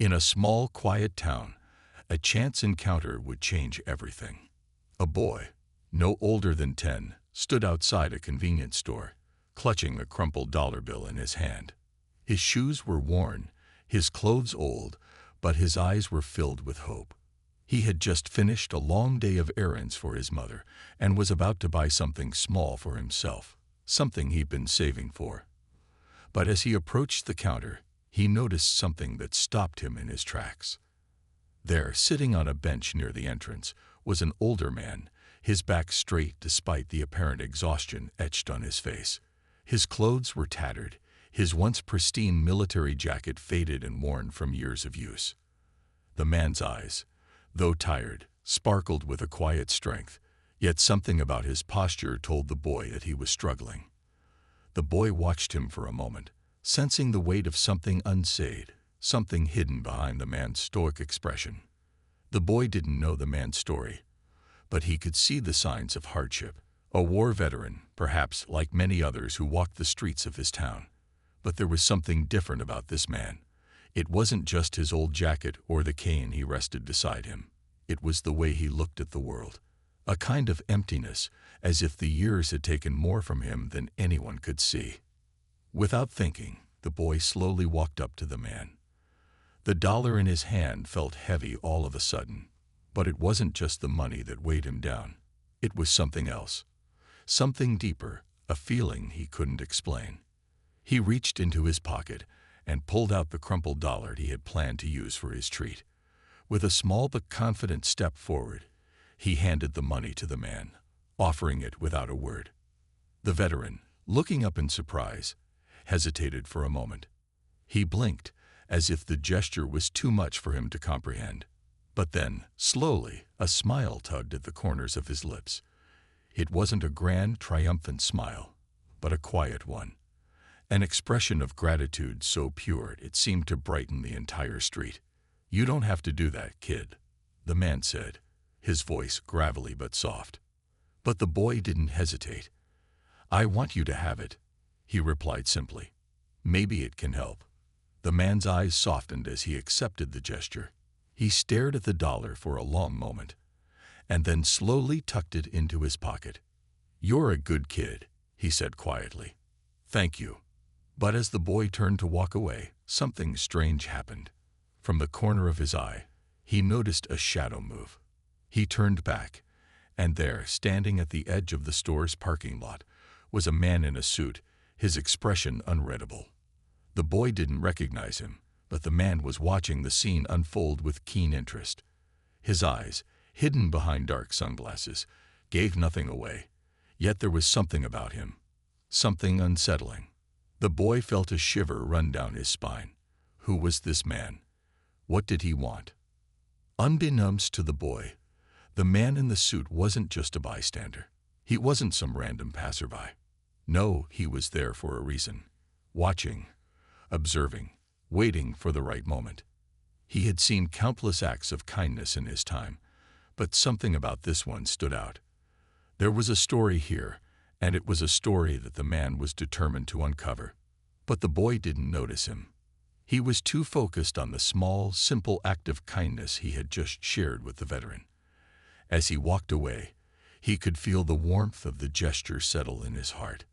In a small, quiet town, a chance encounter would change everything. A boy, no older than 10, stood outside a convenience store, clutching a crumpled dollar bill in his hand. His shoes were worn, his clothes old, but his eyes were filled with hope. He had just finished a long day of errands for his mother and was about to buy something small for himself, something he'd been saving for. But as he approached the counter, he noticed something that stopped him in his tracks. There, sitting on a bench near the entrance, was an older man, his back straight despite the apparent exhaustion etched on his face. His clothes were tattered, his once pristine military jacket faded and worn from years of use. The man's eyes, though tired, sparkled with a quiet strength, yet something about his posture told the boy that he was struggling. The boy watched him for a moment, sensing the weight of something unsaid, something hidden behind the man's stoic expression. The boy didn't know the man's story, but he could see the signs of hardship. A war veteran, perhaps, like many others who walked the streets of his town. But there was something different about this man. It wasn't just his old jacket or the cane he rested beside him. It was the way he looked at the world. A kind of emptiness, as if the years had taken more from him than anyone could see. Without thinking, the boy slowly walked up to the man. The dollar in his hand felt heavy all of a sudden. But it wasn't just the money that weighed him down. It was something else. Something deeper, a feeling he couldn't explain. He reached into his pocket and pulled out the crumpled dollar he had planned to use for his treat. With a small but confident step forward, he handed the money to the man, offering it without a word. The veteran, looking up in surprise, hesitated for a moment. He blinked, as if the gesture was too much for him to comprehend. But then, slowly, a smile tugged at the corners of his lips. It wasn't a grand, triumphant smile, but a quiet one. An expression of gratitude so pure it seemed to brighten the entire street. "You don't have to do that, kid," the man said, his voice gravelly but soft. But the boy didn't hesitate. "I want you to have it," he replied simply. "Maybe it can help." The man's eyes softened as he accepted the gesture. He stared at the dollar for a long moment, and then slowly tucked it into his pocket. "You're a good kid," he said quietly. "Thank you." But as the boy turned to walk away, something strange happened. From the corner of his eye, he noticed a shadow move. He turned back, and there, standing at the edge of the store's parking lot, was a man in a suit, his expression unreadable. The boy didn't recognize him, but the man was watching the scene unfold with keen interest. His eyes, hidden behind dark sunglasses, gave nothing away, yet there was something about him, something unsettling. The boy felt a shiver run down his spine. Who was this man? What did he want? Unbeknownst to the boy, the man in the suit wasn't just a bystander. He wasn't some random passerby. No, he was there for a reason. Watching, observing, waiting for the right moment. He had seen countless acts of kindness in his time, but something about this one stood out. There was a story here, and it was a story that the man was determined to uncover. But the boy didn't notice him. He was too focused on the small, simple act of kindness he had just shared with the veteran. As he walked away, he could feel the warmth of the gesture settle in his heart.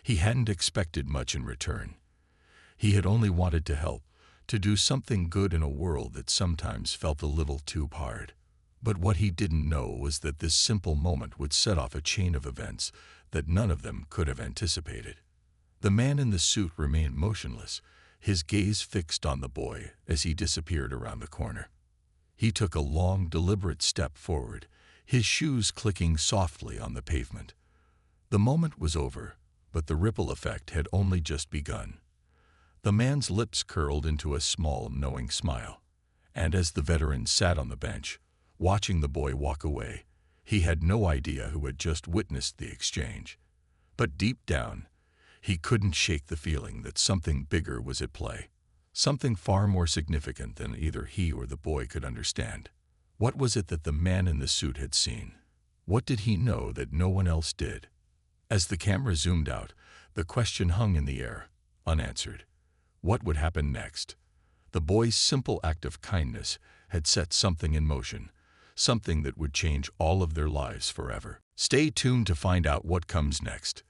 He hadn't expected much in return. He had only wanted to help, to do something good in a world that sometimes felt a little too hard. But what he didn't know was that this simple moment would set off a chain of events that none of them could have anticipated. The man in the suit remained motionless, his gaze fixed on the boy as he disappeared around the corner. He took a long, deliberate step forward, his shoes clicking softly on the pavement. The moment was over, but the ripple effect had only just begun. The man's lips curled into a small, knowing smile, and as the veteran sat on the bench, watching the boy walk away, he had no idea who had just witnessed the exchange. But deep down, he couldn't shake the feeling that something bigger was at play, something far more significant than either he or the boy could understand. What was it that the man in the suit had seen? What did he know that no one else did? As the camera zoomed out, the question hung in the air, unanswered. What would happen next? The boy's simple act of kindness had set something in motion, something that would change all of their lives forever. Stay tuned to find out what comes next.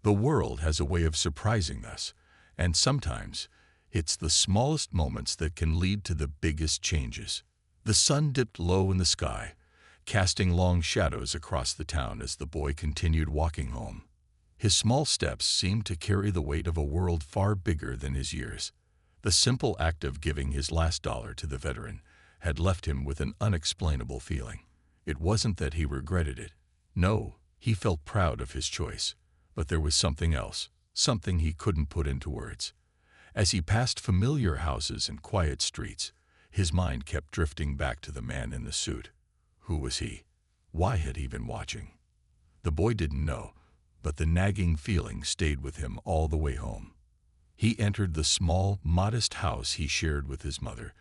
The world has a way of surprising us, and sometimes it's the smallest moments that can lead to the biggest changes. The sun dipped low in the sky, casting long shadows across the town as the boy continued walking home. His small steps seemed to carry the weight of a world far bigger than his years. The simple act of giving his last dollar to the veteran had left him with an unexplainable feeling. It wasn't that he regretted it. No, he felt proud of his choice. But there was something else, something he couldn't put into words. As he passed familiar houses and quiet streets, his mind kept drifting back to the man in the suit. Who was he? Why had he been watching? The boy didn't know, but the nagging feeling stayed with him all the way home. He entered the small, modest house he shared with his mother,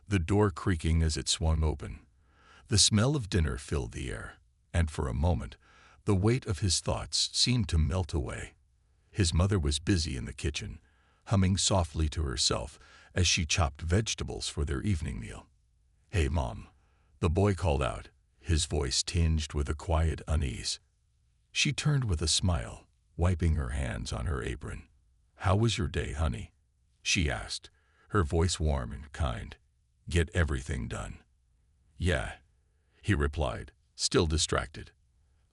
the door creaking as it swung open. The smell of dinner filled the air, and for a moment, the weight of his thoughts seemed to melt away. His mother was busy in the kitchen, humming softly to herself as she chopped vegetables for their evening meal. "Hey, Mom," the boy called out, his voice tinged with a quiet unease. She turned with a smile, wiping her hands on her apron. "How was your day, honey?" she asked, her voice warm and kind. "Get everything done?" "Yeah," he replied, still distracted.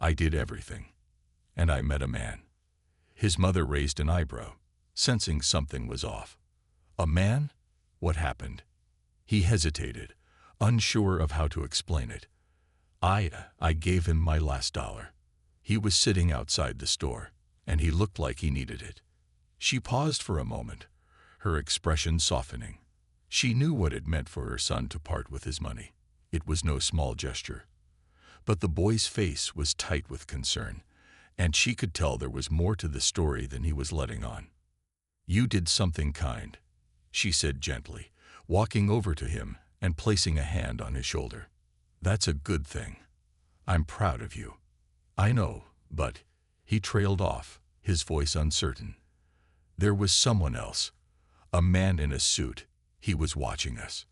"I did everything. And I met a man." His mother raised an eyebrow, sensing something was off. "A man? What happened?" He hesitated, unsure of how to explain it. I gave him my last dollar. He was sitting outside the store, and he looked like he needed it." She paused for a moment, her expression softening. She knew what it meant for her son to part with his money. It was no small gesture. But the boy's face was tight with concern, and she could tell there was more to the story than he was letting on. "You did something kind," she said gently, walking over to him and placing a hand on his shoulder. "That's a good thing. I'm proud of you." "I know, but—" he trailed off, his voice uncertain. "There was someone else, a man in a suit. He was watching us."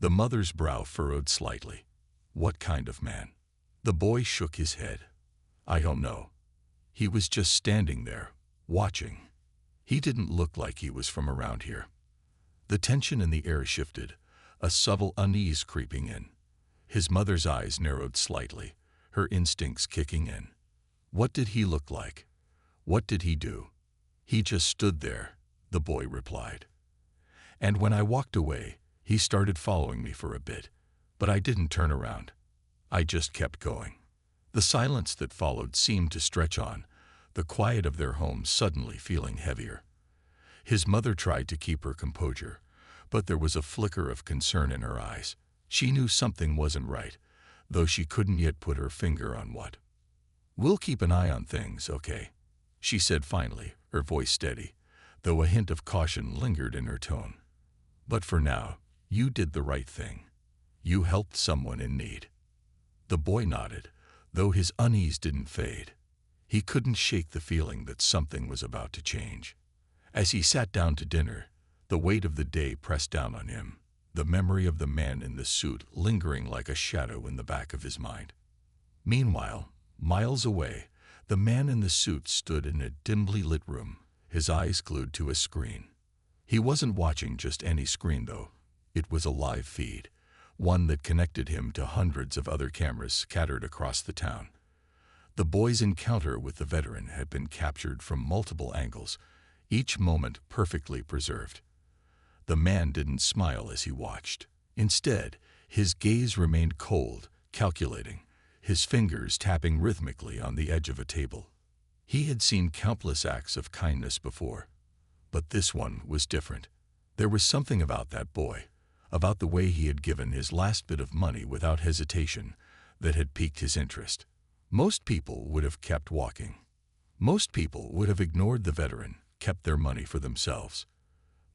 The mother's brow furrowed slightly. "What kind of man?" The boy shook his head. "I don't know. He was just standing there, watching. He didn't look like he was from around here." The tension in the air shifted, a subtle unease creeping in. His mother's eyes narrowed slightly, her instincts kicking in. "What did he look like? What did he do?" "He just stood there," the boy replied. "And when I walked away, he started following me for a bit, but I didn't turn around. I just kept going." The silence that followed seemed to stretch on, the quiet of their home suddenly feeling heavier. His mother tried to keep her composure, but there was a flicker of concern in her eyes. She knew something wasn't right, though she couldn't yet put her finger on what. "We'll keep an eye on things, okay?" she said finally, her voice steady, though a hint of caution lingered in her tone. "But for now, you did the right thing. You helped someone in need." The boy nodded, though his unease didn't fade. He couldn't shake the feeling that something was about to change. As he sat down to dinner, the weight of the day pressed down on him, the memory of the man in the suit lingering like a shadow in the back of his mind. Meanwhile, miles away, the man in the suit stood in a dimly lit room, his eyes glued to a screen. He wasn't watching just any screen, though. It was a live feed, one that connected him to hundreds of other cameras scattered across the town. The boy's encounter with the veteran had been captured from multiple angles, each moment perfectly preserved. The man didn't smile as he watched. Instead, his gaze remained cold, calculating, his fingers tapping rhythmically on the edge of a table. He had seen countless acts of kindness before, but this one was different. There was something about that boy, about the way he had given his last bit of money without hesitation, that had piqued his interest. Most people would have kept walking. Most people would have ignored the veteran, kept their money for themselves.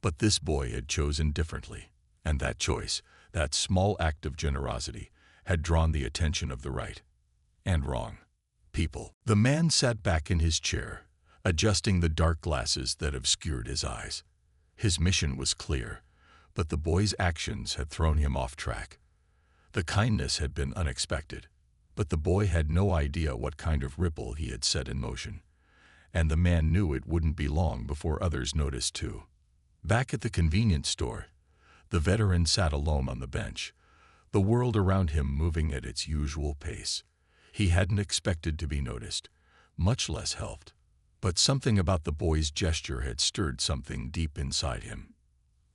But this boy had chosen differently, and that choice, that small act of generosity, had drawn the attention of the right and wrong people. The man sat back in his chair, adjusting the dark glasses that obscured his eyes. His mission was clear, But the boy's actions had thrown him off track. The kindness had been unexpected, but the boy had no idea what kind of ripple he had set in motion. And the man knew it wouldn't be long before others noticed too. Back at the convenience store, the veteran sat alone on the bench, the world around him moving at its usual pace. He hadn't expected to be noticed, much less helped. But something about the boy's gesture had stirred something deep inside him,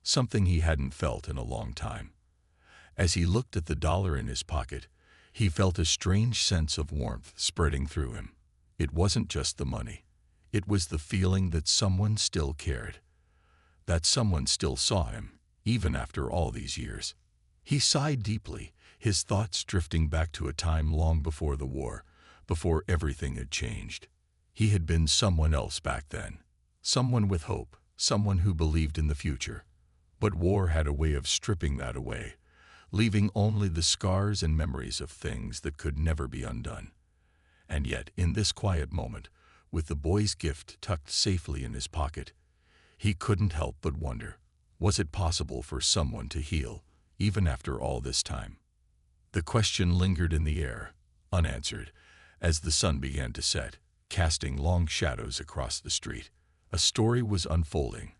something he hadn't felt in a long time. As he looked at the dollar in his pocket, he felt a strange sense of warmth spreading through him. It wasn't just the money. It was the feeling that someone still cared, that someone still saw him, even after all these years. He sighed deeply, his thoughts drifting back to a time long before the war, before everything had changed. He had been someone else back then, someone with hope, someone who believed in the future. But war had a way of stripping that away, leaving only the scars and memories of things that could never be undone. And yet, in this quiet moment, with the boy's gift tucked safely in his pocket, he couldn't help but wonder, was it possible for someone to heal, even after all this time? The question lingered in the air, unanswered, as the sun began to set, casting long shadows across the street. A story was unfolding,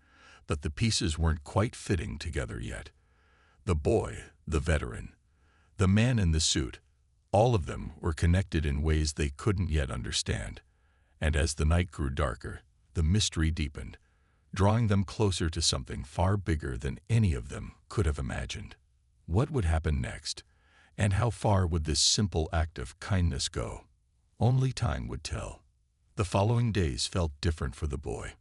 but the pieces weren't quite fitting together yet. The boy, the veteran, the man in the suit, all of them were connected in ways they couldn't yet understand. And as the night grew darker, the mystery deepened, drawing them closer to something far bigger than any of them could have imagined. What would happen next? And how far would this simple act of kindness go? Only time would tell. The following days felt different for the boy.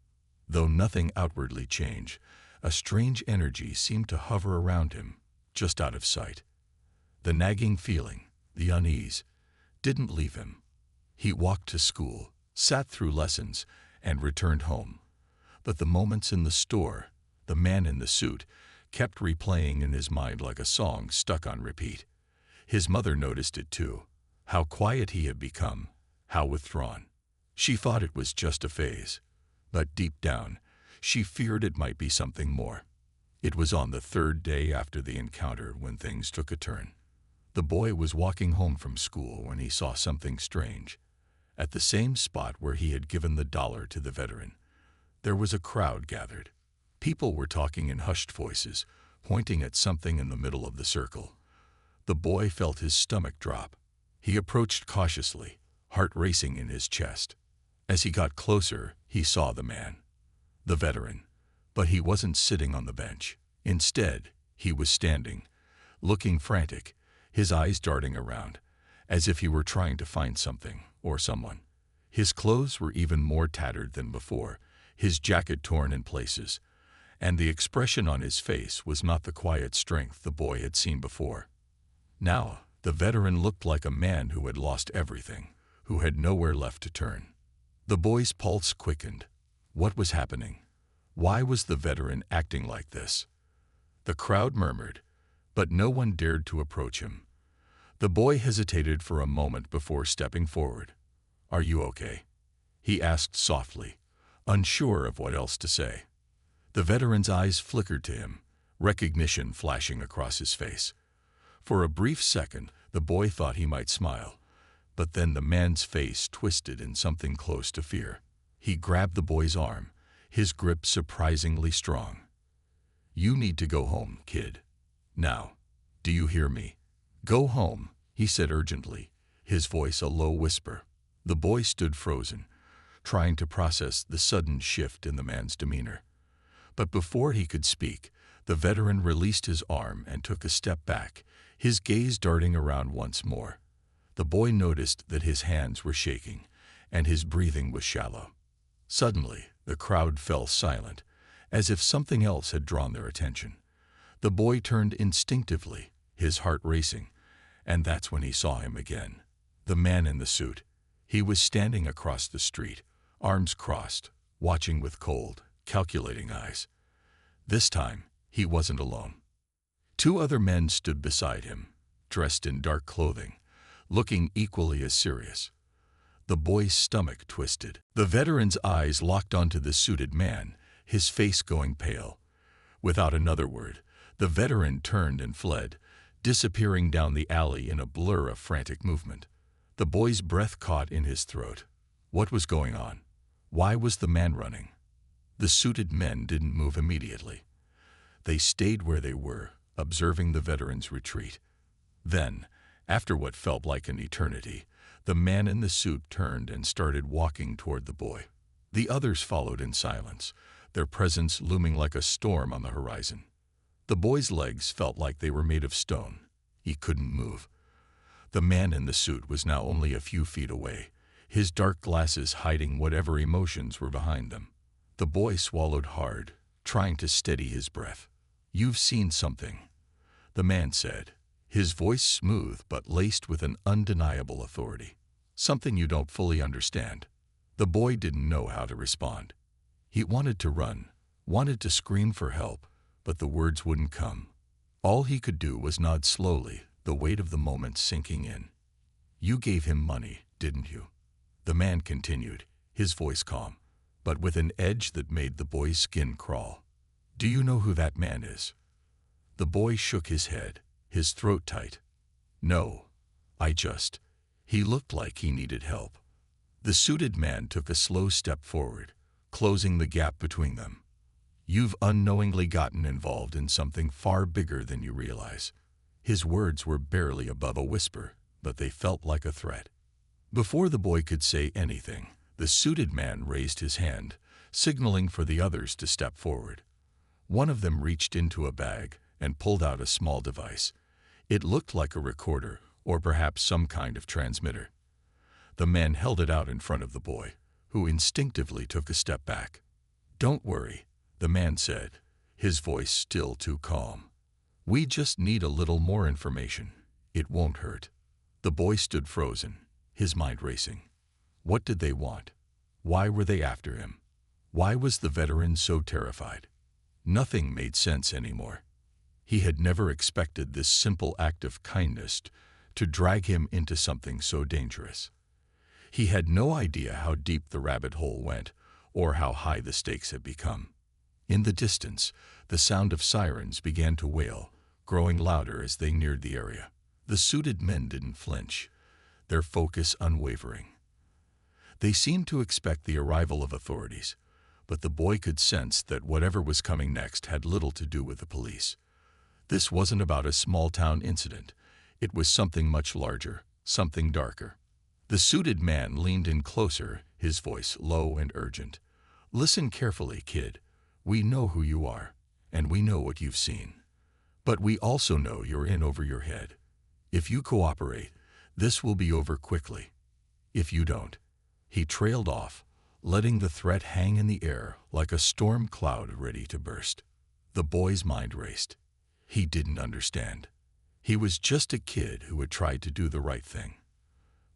Though nothing outwardly changed, a strange energy seemed to hover around him, just out of sight. The nagging feeling, the unease, didn't leave him. He walked to school, sat through lessons, and returned home. But the moments in the store, the man in the suit, kept replaying in his mind like a song stuck on repeat. His mother noticed it too, how quiet he had become, how withdrawn. She thought it was just a phase, but deep down, she feared it might be something more. It was on the third day after the encounter when things took a turn. The boy was walking home from school when he saw something strange. At the same spot where he had given the dollar to the veteran, there was a crowd gathered. People were talking in hushed voices, pointing at something in the middle of the circle. The boy felt his stomach drop. He approached cautiously, heart racing in his chest. As he got closer, he saw the man, the veteran, but he wasn't sitting on the bench. Instead, he was standing, looking frantic, his eyes darting around, as if he were trying to find something or someone. His clothes were even more tattered than before, his jacket torn in places, and the expression on his face was not the quiet strength the boy had seen before. Now, the veteran looked like a man who had lost everything, who had nowhere left to turn. The boy's pulse quickened. What was happening? Why was the veteran acting like this? The crowd murmured, but no one dared to approach him. The boy hesitated for a moment before stepping forward. "Are you okay?" he asked softly, unsure of what else to say. The veteran's eyes flickered to him, recognition flashing across his face. For a brief second, the boy thought he might smile, but then the man's face twisted in something close to fear. He grabbed the boy's arm, his grip surprisingly strong. "You need to go home, kid. Now, do you hear me? Go home," he said urgently, his voice a low whisper. The boy stood frozen, trying to process the sudden shift in the man's demeanor. But before he could speak, the veteran released his arm and took a step back, his gaze darting around once more. The boy noticed that his hands were shaking, and his breathing was shallow. Suddenly, the crowd fell silent, as if something else had drawn their attention. The boy turned instinctively, his heart racing, and that's when he saw him again. The man in the suit. He was standing across the street, arms crossed, watching with cold, calculating eyes. This time, he wasn't alone. Two other men stood beside him, dressed in dark clothing, looking equally as serious. The boy's stomach twisted. The veteran's eyes locked onto the suited man, his face going pale. Without another word, The veteran turned and fled, disappearing down the alley in a blur of frantic movement. The boy's breath caught in his throat. What was going on? Why was the man running? The suited men didn't move immediately. They stayed where they were, observing the veteran's retreat. Then, after what felt like an eternity, the man in the suit turned and started walking toward the boy. The others followed in silence, their presence looming like a storm on the horizon. The boy's legs felt like they were made of stone. He couldn't move. The man in the suit was now only a few feet away, his dark glasses hiding whatever emotions were behind them. The boy swallowed hard, trying to steady his breath. "You've seen something," the man said, his voice smooth but laced with an undeniable authority. "Something you don't fully understand." The boy didn't know how to respond. He wanted to run, wanted to scream for help, but the words wouldn't come. All he could do was nod slowly, the weight of the moment sinking in. "You gave him money, didn't you?" The man continued, his voice calm, but with an edge that made the boy's skin crawl. "Do you know who that man is?" The boy shook his head, his throat tight. "No, He looked like he needed help." The suited man took a slow step forward, closing the gap between them. "You've unknowingly gotten involved in something far bigger than you realize." His words were barely above a whisper, but they felt like a threat. Before the boy could say anything, the suited man raised his hand, signaling for the others to step forward. One of them reached into a bag and pulled out a small device. It looked like a recorder, or perhaps some kind of transmitter. The man held it out in front of the boy, who instinctively took a step back. "Don't worry," the man said, his voice still too calm. "We just need a little more information. It won't hurt." The boy stood frozen, his mind racing. What did they want? Why were they after him? Why was the veteran so terrified? Nothing made sense anymore. He had never expected this simple act of kindness to drag him into something so dangerous. He had no idea how deep the rabbit hole went, or how high the stakes had become. In the distance, the sound of sirens began to wail, growing louder as they neared the area. The suited men didn't flinch, their focus unwavering. They seemed to expect the arrival of authorities, but the boy could sense that whatever was coming next had little to do with the police. This wasn't about a small-town incident. It was something much larger, something darker. The suited man leaned in closer, his voice low and urgent. "Listen carefully, kid. We know who you are, and we know what you've seen. But we also know you're in over your head. If you cooperate, this will be over quickly. If you don't." He trailed off, letting the threat hang in the air like a storm cloud ready to burst. The boy's mind raced. He didn't understand. He was just a kid who had tried to do the right thing.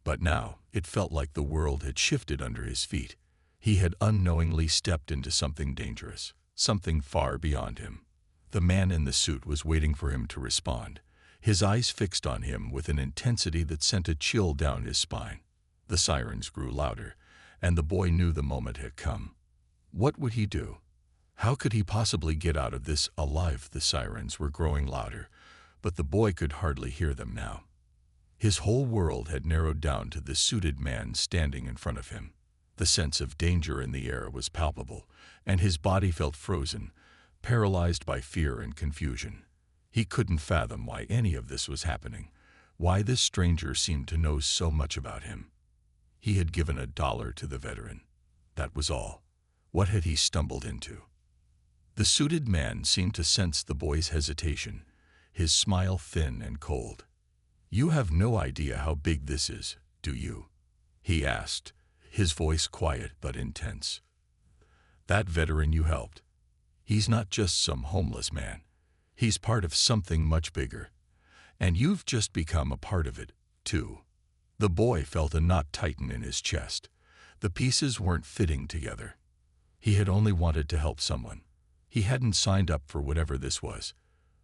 But now it felt like the world had shifted under his feet. He had unknowingly stepped into something dangerous, something far beyond him. The man in the suit was waiting for him to respond, his eyes fixed on him with an intensity that sent a chill down his spine. The sirens grew louder, and the boy knew the moment had come. What would he do? How could he possibly get out of this alive? The sirens were growing louder, but the boy could hardly hear them now. His whole world had narrowed down to the suited man standing in front of him. The sense of danger in the air was palpable, and his body felt frozen, paralyzed by fear and confusion. He couldn't fathom why any of this was happening, why this stranger seemed to know so much about him. He had given $1 to the veteran. That was all. What had he stumbled into? The suited man seemed to sense the boy's hesitation, his smile thin and cold. "You have no idea how big this is, do you?" he asked, his voice quiet but intense. "That veteran you helped, he's not just some homeless man. He's part of something much bigger. And you've just become a part of it, too." The boy felt a knot tighten in his chest. The pieces weren't fitting together. He had only wanted to help someone. He hadn't signed up for whatever this was.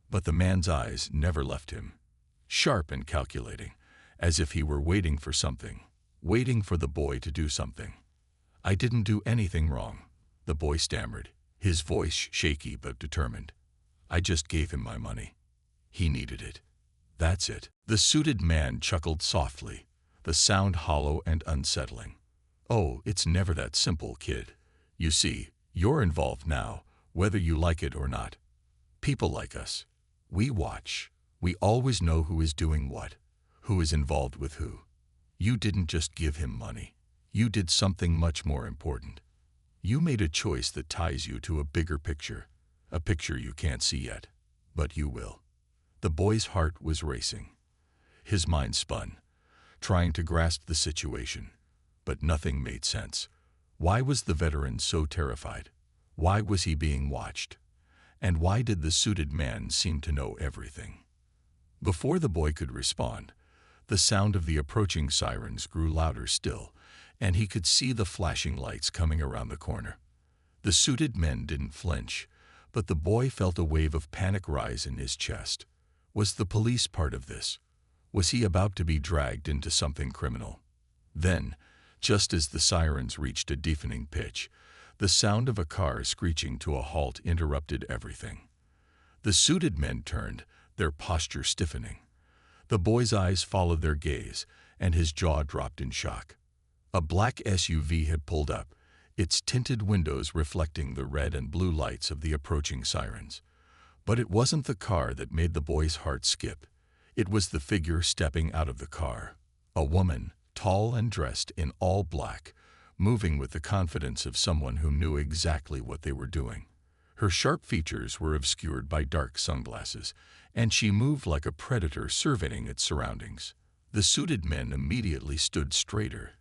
But the man's eyes never left him, sharp and calculating, as if he were waiting for something, waiting for the boy to do something. "I didn't do anything wrong," the boy stammered, his voice shaky but determined. I just gave him my money. He needed it. That's it. The suited man chuckled softly, the sound hollow and unsettling. Oh, it's never that simple, kid. You see, you're involved now, whether you like it or not. People like us. We watch. We always know who is doing what, who is involved with who. You didn't just give him money. You did something much more important. You made a choice that ties you to a bigger picture, a picture you can't see yet, but you will. The boy's heart was racing. His mind spun, trying to grasp the situation, but nothing made sense. Why was the veteran so terrified? Why was he being watched? And why did the suited man seem to know everything? Before the boy could respond, the sound of the approaching sirens grew louder still, and he could see the flashing lights coming around the corner. The suited men didn't flinch, but the boy felt a wave of panic rise in his chest. Was the police part of this? Was he about to be dragged into something criminal? Then, just as the sirens reached a deafening pitch, the sound of a car screeching to a halt interrupted everything. The suited men turned, their posture stiffening. The boy's eyes followed their gaze, and his jaw dropped in shock. A black SUV had pulled up, its tinted windows reflecting the red and blue lights of the approaching sirens. But it wasn't the car that made the boy's heart skip. It was the figure stepping out of the car. A woman, tall and dressed in all black, moving with the confidence of someone who knew exactly what they were doing. Her sharp features were obscured by dark sunglasses, and she moved like a predator surveying its surroundings. The suited men immediately stood straighter,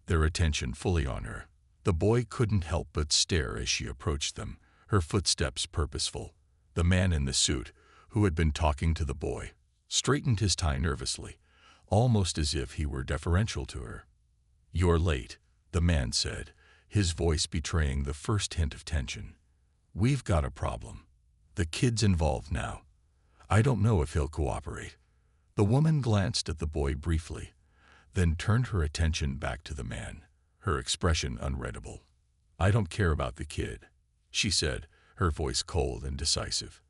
their attention fully on her. The boy couldn't help but stare as she approached them, her footsteps purposeful. The man in the suit, who had been talking to the boy, straightened his tie nervously, almost as if he were deferential to her. "You're late," the man said, his voice betraying the first hint of tension. "We've got a problem. The kid's involved now. I don't know if he'll cooperate." The woman glanced at the boy briefly, then turned her attention back to the man, her expression unreadable. "I don't care about the kid," she said, her voice cold and decisive.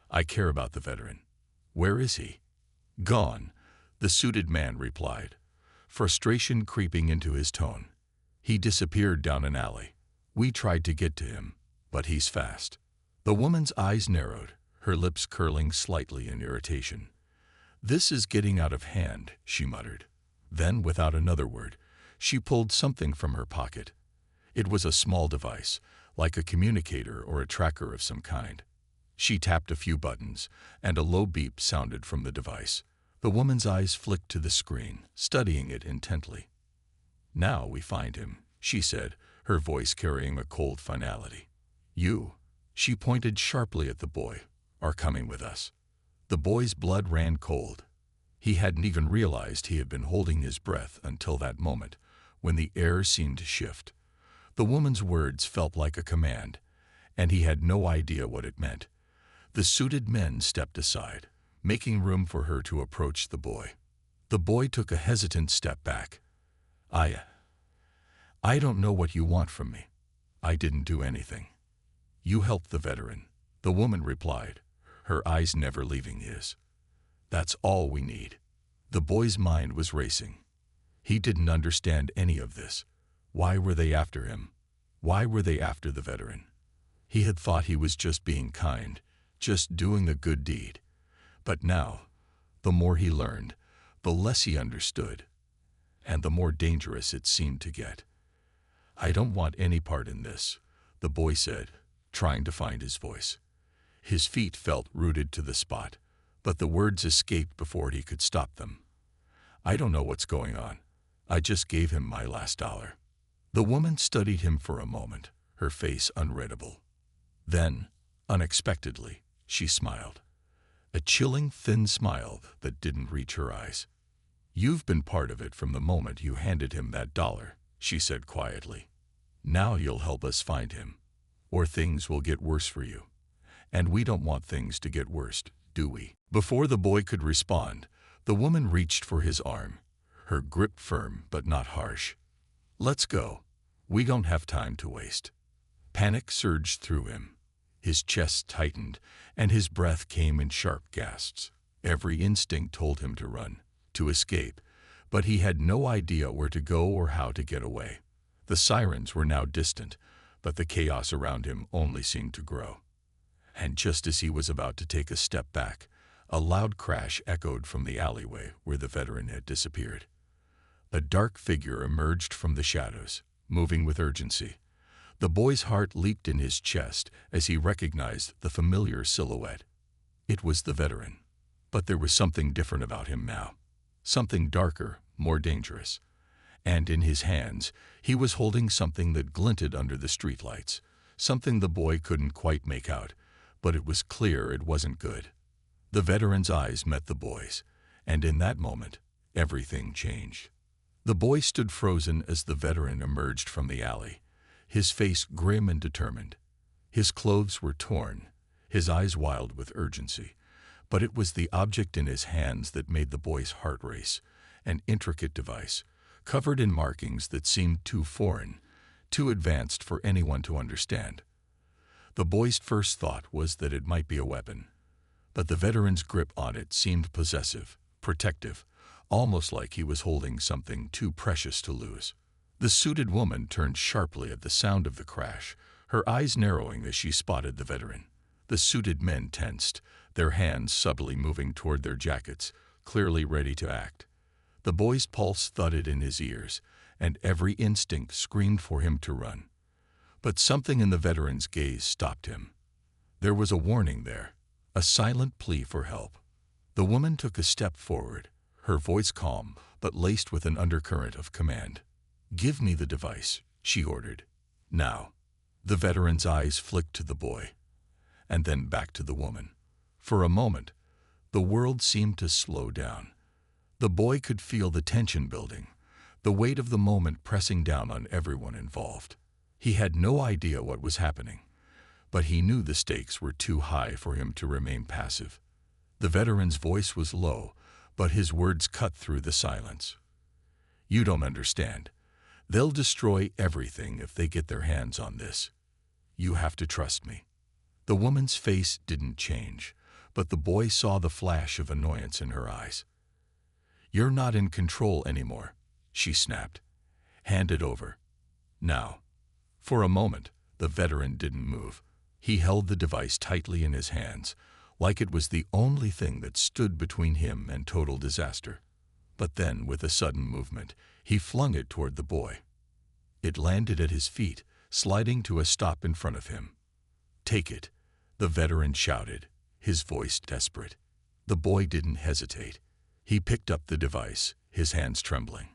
"I care about the veteran. Where is he?" "Gone," the suited man replied, frustration creeping into his tone. "He disappeared down an alley. We tried to get to him, but he's fast." The woman's eyes narrowed, her lips curling slightly in irritation. "This is getting out of hand," she muttered. Then, without another word, she pulled something from her pocket. It was a small device, like a communicator or a tracker of some kind. She tapped a few buttons, and a low beep sounded from the device. The woman's eyes flicked to the screen, studying it intently. "Now we find him," she said, her voice carrying a cold finality. "You," she pointed sharply at the boy, "are coming with us." The boy's blood ran cold. He hadn't even realized he had been holding his breath until that moment, when the air seemed to shift. The woman's words felt like a command, and he had no idea what it meant. The suited men stepped aside, making room for her to approach the boy. The boy took a hesitant step back. I don't know what you want from me. I didn't do anything." "You helped the veteran," the woman replied, her eyes never leaving his. "That's all we need." The boy's mind was racing. He didn't understand any of this. Why were they after him? Why were they after the veteran? He had thought he was just being kind, just doing a good deed. But now, the more he learned, the less he understood, and the more dangerous it seemed to get. "I don't want any part in this," the boy said, trying to find his voice. His feet felt rooted to the spot, but the words escaped before he could stop them. "I don't know what's going on. I just gave him my last dollar." The woman studied him for a moment, her face unreadable. Then, unexpectedly, she smiled. A chilling, thin smile that didn't reach her eyes. "You've been part of it from the moment you handed him that dollar," she said quietly. "Now you'll help us find him, or things will get worse for you. And we don't want things to get worse, do we?" Before the boy could respond, the woman reached for his arm, her grip firm but not harsh. "Let's go. We don't have time to waste." Panic surged through him. His chest tightened, and his breath came in sharp gasps. Every instinct told him to run, to escape, but he had no idea where to go or how to get away. The sirens were now distant, but the chaos around him only seemed to grow. And just as he was about to take a step back, a loud crash echoed from the alleyway where the veteran had disappeared. A dark figure emerged from the shadows, moving with urgency. The boy's heart leaped in his chest as he recognized the familiar silhouette. It was the veteran. But there was something different about him now. Something darker, more dangerous. And in his hands, he was holding something that glinted under the streetlights. Something the boy couldn't quite make out, but it was clear it wasn't good. The veteran's eyes met the boy's, and in that moment, everything changed. The boy stood frozen as the veteran emerged from the alley, his face grim and determined. His clothes were torn, his eyes wild with urgency. But it was the object in his hands that made the boy's heart race, an intricate device, covered in markings that seemed too foreign, too advanced for anyone to understand. The boy's first thought was that it might be a weapon, but the veteran's grip on it seemed possessive, protective, almost like he was holding something too precious to lose. The suited woman turned sharply at the sound of the crash, her eyes narrowing as she spotted the veteran. The suited men tensed, their hands subtly moving toward their jackets, clearly ready to act. The boy's pulse thudded in his ears, and every instinct screamed for him to run. But something in the veteran's gaze stopped him. There was a warning there, a silent plea for help. The woman took a step forward, her voice calm but laced with an undercurrent of command. "Give me the device," she ordered. "Now." The veteran's eyes flicked to the boy, and then back to the woman. For a moment, the world seemed to slow down. The boy could feel the tension building, the weight of the moment pressing down on everyone involved. He had no idea what was happening, but he knew the stakes were too high for him to remain passive. The veteran's voice was low, but his words cut through the silence. "You don't understand. They'll destroy everything if they get their hands on this. You have to trust me." The woman's face didn't change, but the boy saw the flash of annoyance in her eyes. "You're not in control anymore," she snapped. "Hand it over. Now." For a moment, the veteran didn't move. He held the device tightly in his hands, like it was the only thing that stood between him and total disaster. But then, with a sudden movement, he flung it toward the boy. It landed at his feet, sliding to a stop in front of him. "Take it," the veteran shouted, his voice desperate. The boy didn't hesitate. He picked up the device, his hands trembling.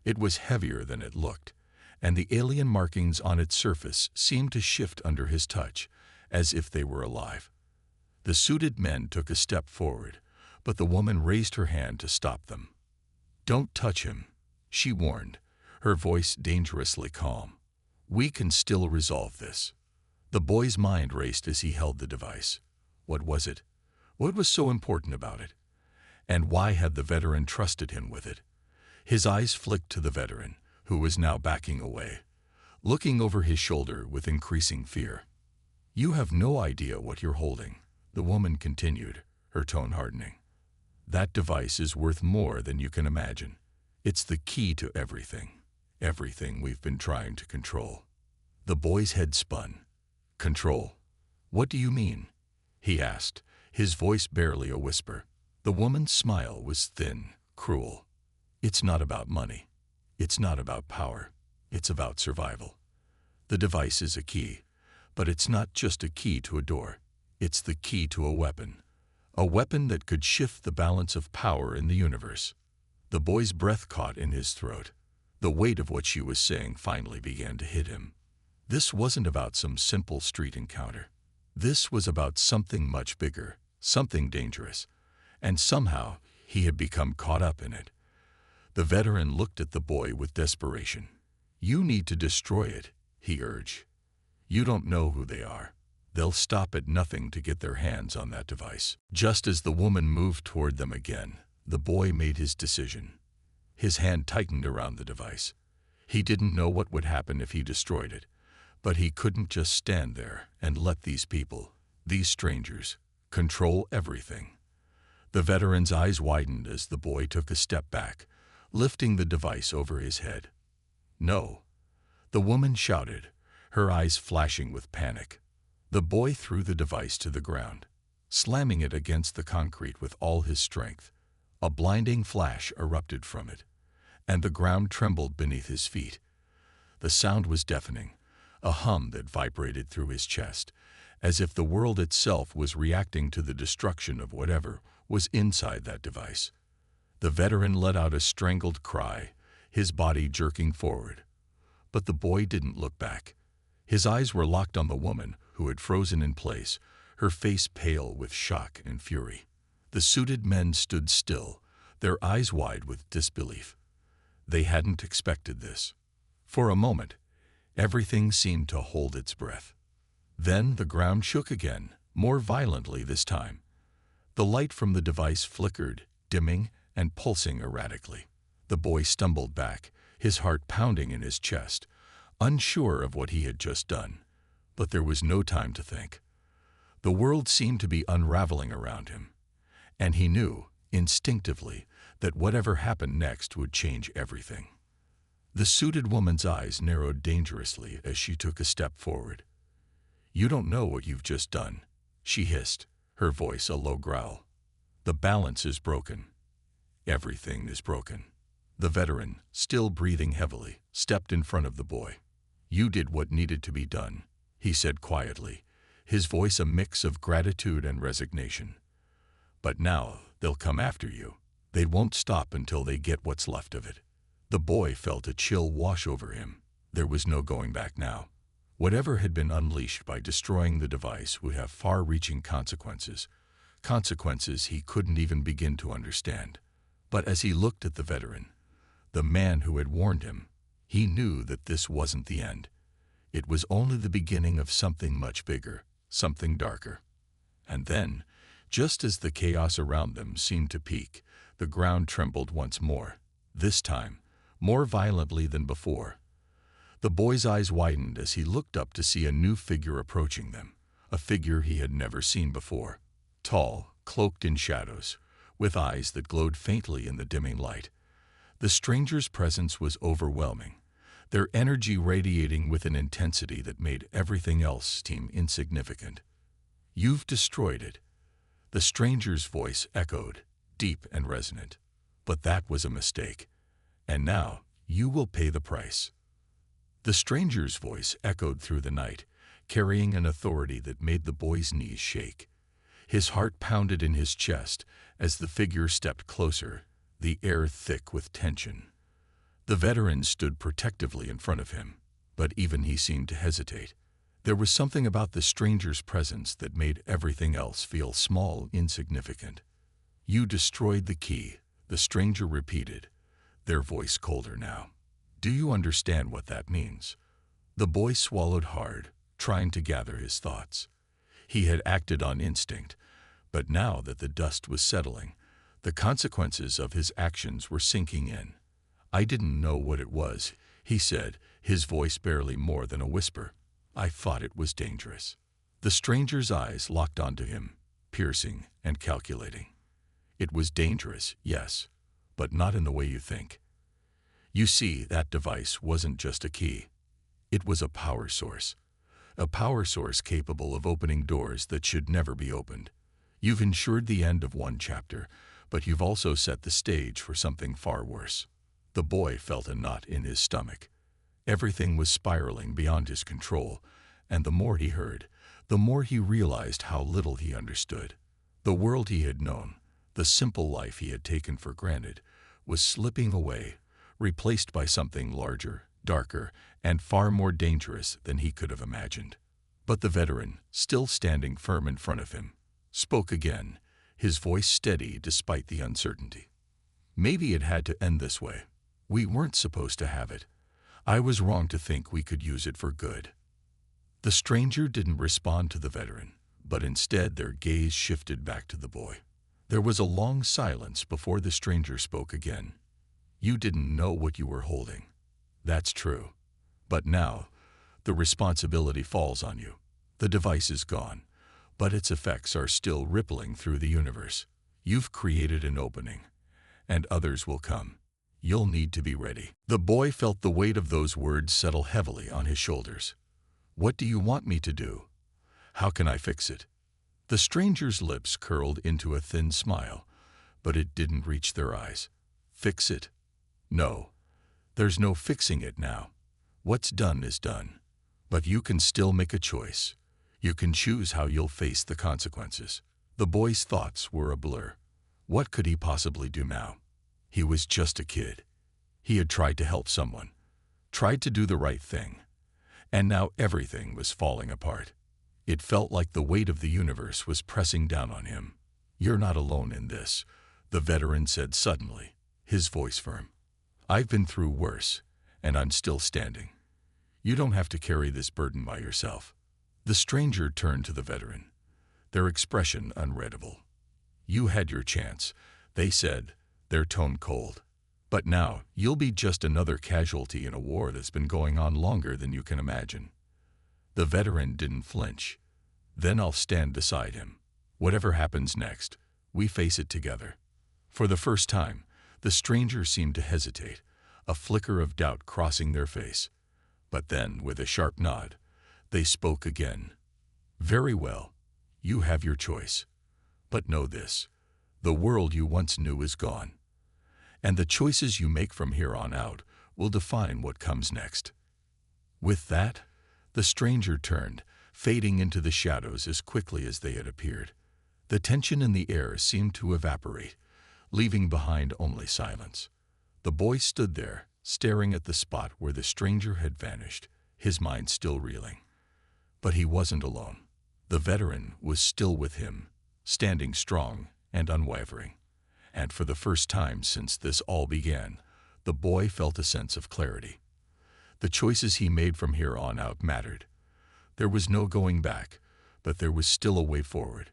It was heavier than it looked, and the alien markings on its surface seemed to shift under his touch, as if they were alive. The suited men took a step forward, but the woman raised her hand to stop them. "Don't touch him," she warned, her voice dangerously calm. "We can still resolve this." The boy's mind raced as he held the device. What was it? What was so important about it? And why had the veteran trusted him with it? His eyes flicked to the veteran, who was now backing away, looking over his shoulder with increasing fear. "You have no idea what you're holding," the woman continued, her tone hardening. "That device is worth more than you can imagine. It's the key to everything, everything we've been trying to control." The boy's head spun. "Control? What do you mean?" he asked, his voice barely a whisper. The woman's smile was thin, cruel. "It's not about money. It's not about power. It's about survival. The device is a key, but it's not just a key to a door. It's the key to a weapon that could shift the balance of power in the universe." The boy's breath caught in his throat. The weight of what she was saying finally began to hit him. This wasn't about some simple street encounter. This was about something much bigger, something dangerous, and somehow he had become caught up in it. The veteran looked at the boy with desperation. "You need to destroy it," he urged. "You don't know who they are. They'll stop at nothing to get their hands on that device." Just as the woman moved toward them again, the boy made his decision. His hand tightened around the device. He didn't know what would happen if he destroyed it, But he couldn't just stand there and let these people, these strangers, control everything. The veteran's eyes widened as the boy took a step back, lifting the device over his head. "No!" the woman shouted, her eyes flashing with panic. The boy threw the device to the ground, slamming it against the concrete with all his strength. A blinding flash erupted from it, and the ground trembled beneath his feet. The sound was deafening, a hum that vibrated through his chest, as if the world itself was reacting to the destruction of whatever was inside that device. The veteran let out a strangled cry, his body jerking forward. But the boy didn't look back. His eyes were locked on the woman who had frozen in place, her face pale with shock and fury. The suited men stood still, their eyes wide with disbelief. They hadn't expected this. For a moment, everything seemed to hold its breath. Then the ground shook again, more violently this time. The light from the device flickered, dimming and pulsing erratically. The boy stumbled back, his heart pounding in his chest, unsure of what he had just done. But there was no time to think. The world seemed to be unraveling around him, and he knew, instinctively, that whatever happened next would change everything. The suited woman's eyes narrowed dangerously as she took a step forward. "You don't know what you've just done," she hissed, her voice a low growl. "The balance is broken. Everything is broken." The veteran, still breathing heavily, stepped in front of the boy. "You did what needed to be done," he said quietly, his voice a mix of gratitude and resignation. "But now they'll come after you. They won't stop until they get what's left of it." The boy felt a chill wash over him. There was no going back now. Whatever had been unleashed by destroying the device would have far-reaching consequences, consequences he couldn't even begin to understand. But as he looked at the veteran, the man who had warned him, he knew that this wasn't the end. It was only the beginning of something much bigger, something darker. And then, just as the chaos around them seemed to peak, the ground trembled once more, this time more violently than before. The boy's eyes widened as he looked up to see a new figure approaching them, a figure he had never seen before. Tall, cloaked in shadows, with eyes that glowed faintly in the dimming light. The stranger's presence was overwhelming, their energy radiating with an intensity that made everything else seem insignificant. "You've destroyed it," the stranger's voice echoed, deep and resonant. "But that was a mistake, and now you will pay the price." The stranger's voice echoed through the night, carrying an authority that made the boy's knees shake. His heart pounded in his chest as the figure stepped closer, the air thick with tension. The veteran stood protectively in front of him, but even he seemed to hesitate. There was something about the stranger's presence that made everything else feel small, insignificant. "You destroyed the key," the stranger repeated, their voice colder now. "Do you understand what that means?" The boy swallowed hard, trying to gather his thoughts. He had acted on instinct, but now that the dust was settling, the consequences of his actions were sinking in. "I didn't know what it was," he said, his voice barely more than a whisper. "I thought it was dangerous." The stranger's eyes locked onto him, piercing and calculating. "It was dangerous, yes, but not in the way you think. You see, that device wasn't just a key. It was a power source capable of opening doors that should never be opened. You've ensured the end of one chapter, but you've also set the stage for something far worse." The boy felt a knot in his stomach. Everything was spiraling beyond his control, and the more he heard, the more he realized how little he understood. The world he had known, the simple life he had taken for granted, was slipping away, replaced by something larger, darker, and far more dangerous than he could have imagined. But the veteran, still standing firm in front of him, spoke again, his voice steady despite the uncertainty. "Maybe it had to end this way. We weren't supposed to have it. I was wrong to think we could use it for good." The stranger didn't respond to the veteran, but instead their gaze shifted back to the boy. There was a long silence before the stranger spoke again. "You didn't know what you were holding. That's true. But now, The responsibility falls on you. The device is gone, but its effects are still rippling through the universe. You've created an opening, and others will come. You'll need to be ready. The boy felt the weight of those words settle heavily on his shoulders. What do you want me to do? How can I fix it? The stranger's lips curled into a thin smile, but it didn't reach their eyes. Fix it? No. There's no fixing it now. What's done is done. But you can still make a choice. You can choose how you'll face the consequences. The boy's thoughts were a blur. What could he possibly do now? He was just a kid. He had tried to help someone, tried to do the right thing, and now everything was falling apart. It felt like the weight of the universe was pressing down on him. You're not alone in this, the veteran said suddenly, his voice firm. I've been through worse, and I'm still standing. You don't have to carry this burden by yourself. The stranger turned to the veteran, their expression unreadable. You had your chance, they said, their tone cold. But now, you'll be just another casualty in a war that's been going on longer than you can imagine. The veteran didn't flinch. Then I'll stand beside him. Whatever happens next, we face it together. For the first time, the stranger seemed to hesitate, a flicker of doubt crossing their face. But then, with a sharp nod, they spoke again. Very well, you have your choice. But know this, the world you once knew is gone. And the choices you make from here on out will define what comes next. With that, the stranger turned, fading into the shadows as quickly as they had appeared. The tension in the air seemed to evaporate, leaving behind only silence. The boy stood there, staring at the spot where the stranger had vanished, his mind still reeling. But he wasn't alone. The veteran was still with him, standing strong and unwavering. And for the first time since this all began, the boy felt a sense of clarity. The choices he made from here on out mattered. There was no going back, but there was still a way forward.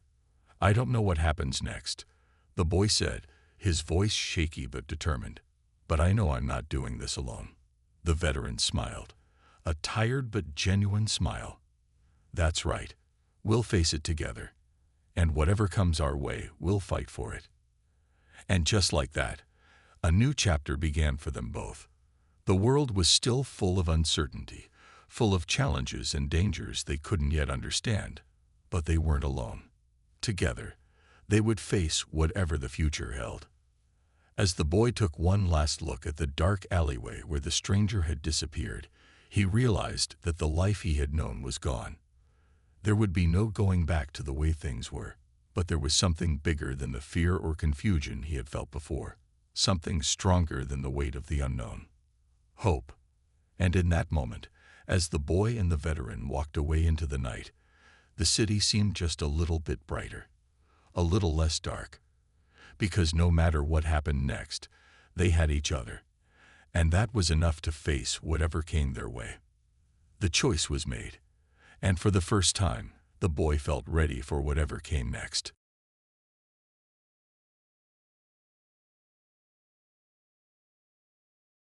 I don't know what happens next, the boy said, his voice shaky but determined. But I know I'm not doing this alone. The veteran smiled, a tired but genuine smile. That's right. We'll face it together. And whatever comes our way, we'll fight for it. And just like that, a new chapter began for them both. The world was still full of uncertainty, full of challenges and dangers they couldn't yet understand. But they weren't alone. Together, they would face whatever the future held. As the boy took one last look at the dark alleyway where the stranger had disappeared, he realized that the life he had known was gone. There would be no going back to the way things were, but there was something bigger than the fear or confusion he had felt before, something stronger than the weight of the unknown. Hope. And in that moment, as the boy and the veteran walked away into the night, the city seemed just a little bit brighter, a little less dark. Because no matter what happened next, they had each other, and that was enough to face whatever came their way. The choice was made, and for the first time, the boy felt ready for whatever came next.